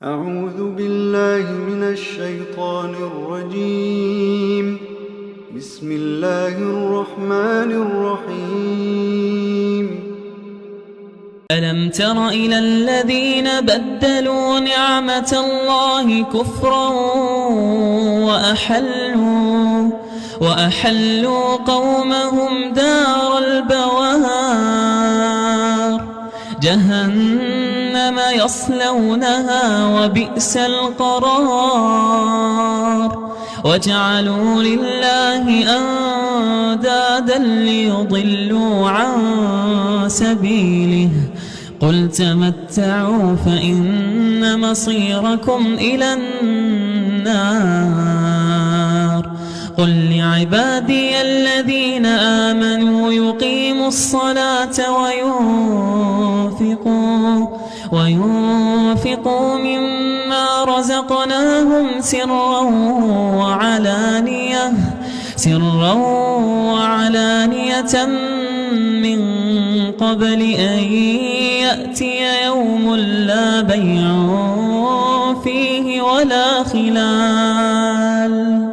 أعوذ بالله من الشيطان الرجيم. بسم الله الرحمن الرحيم. ألم تر إلى الذين بدلوا نعمة الله كفرا وأحلوا قومهم دار البوار جهنم يصلونها وبئس القرار وجعلوا لله أندادا ليضلوا عن سبيله قل تمتعوا فإن مصيركم إلى النار قل لعبادي الذين آمنوا يقيموا الصلاة وينفقوا مما رزقناهم سرا وعلانية من قبل أن يأتي يوم لا بيع فيه ولا خلال